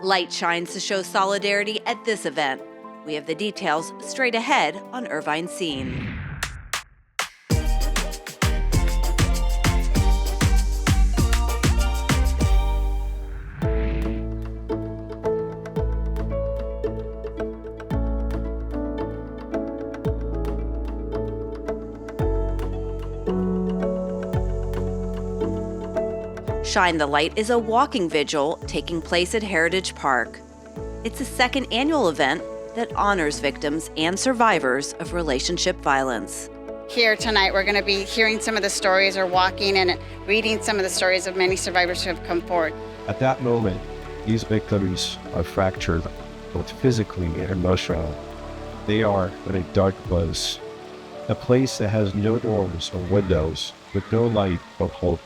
Light shines to show solidarity at this event. We have the details straight ahead on Irvine Scene. Shine the Light is a walking vigil taking place at Heritage Park. It's the second annual event that honors victims and survivors of relationship violence. Here tonight, we're going to be hearing some of the stories or walking and reading some of the stories of many survivors who have come forward. At that moment, these victims are fractured, both physically and emotionally. They are in a dark place, a place that has no doors or windows, with no light or hope.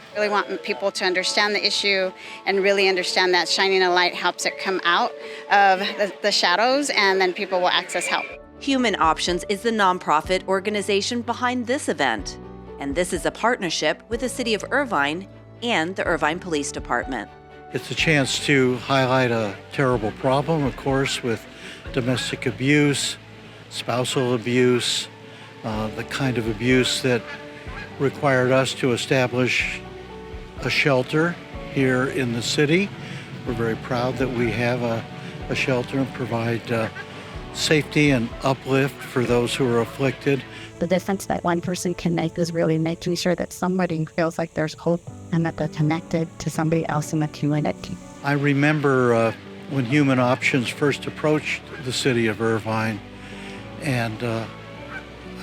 I really want people to understand the issue and really understand that shining a light helps it come out of the shadows, and then people will access help. Human Options is the nonprofit organization behind this event, and this is a partnership with the City of Irvine and the Irvine Police Department. It's a chance to highlight a terrible problem, of course, with domestic abuse, spousal abuse, the kind of abuse that required us to establish a shelter here in the city. We're very proud that we have a shelter and provide safety and uplift for those who are afflicted. The difference that one person can make is really making sure that somebody feels like there's hope and that they're connected to somebody else in the community. I remember when Human Options first approached the city of Irvine, and I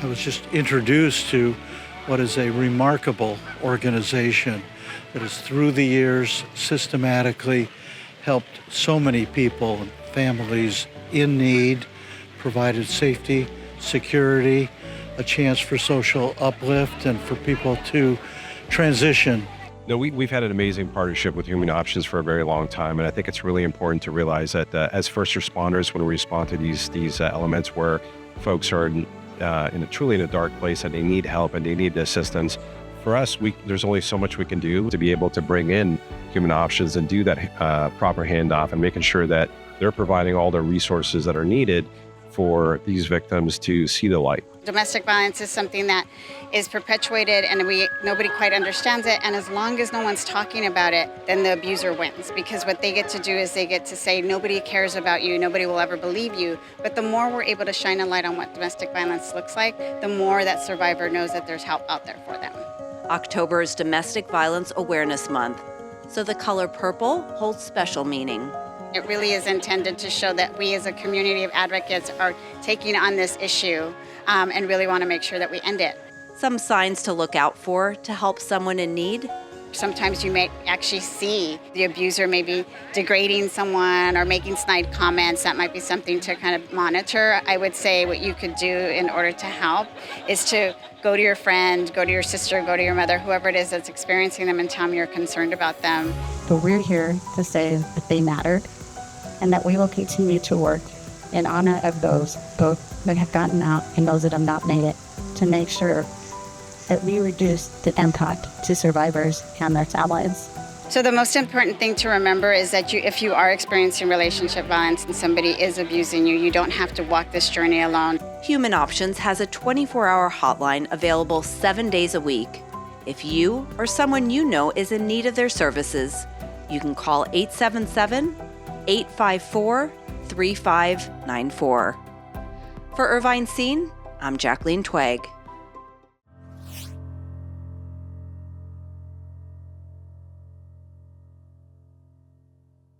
was just introduced to what is a remarkable organization that has through the years systematically helped so many people and families in need, provided safety, security, a chance for social uplift, and for people to transition. No, we've had an amazing partnership with Human Options for a very long time, and I think it's really important to realize that as first responders, when we respond to these elements where folks are truly in a dark place and they need help and they need assistance, for us, there's only so much we can do to be able to bring in Human Options and do that proper handoff and making sure that they're providing all the resources that are needed for these victims to see the light. Domestic violence is something that is perpetuated and nobody quite understands it, and as long as no one's talking about it, then the abuser wins, because what they get to do is they get to say nobody cares about you, nobody will ever believe you. But the more we're able to shine a light on what domestic violence looks like, the more that survivor knows that there's help out there for them. October is Domestic Violence Awareness Month, so the color purple holds special meaning. It really is intended to show that we as a community of advocates are taking on this issue and really want to make sure that we end it. Some signs to look out for to help someone in need. Sometimes you may actually see the abuser maybe degrading someone or making snide comments. That might be something to kind of monitor. I would say what you could do in order to help is to go to your friend, go to your sister, go to your mother, whoever it is that's experiencing them, and tell them you're concerned about them. But we're here to say that they matter and that we will continue to work in honor of those both that have gotten out and those that have not made it, to make sure that we reduce the impact to survivors and their families. So the most important thing to remember is that if you are experiencing relationship violence and somebody is abusing you, you don't have to walk this journey alone. Human Options has a 24-hour hotline available 7 days a week. If you or someone you know is in need of their services, you can call 877-854-3594. For Irvine Scene, I'm Jacqueline Twegg.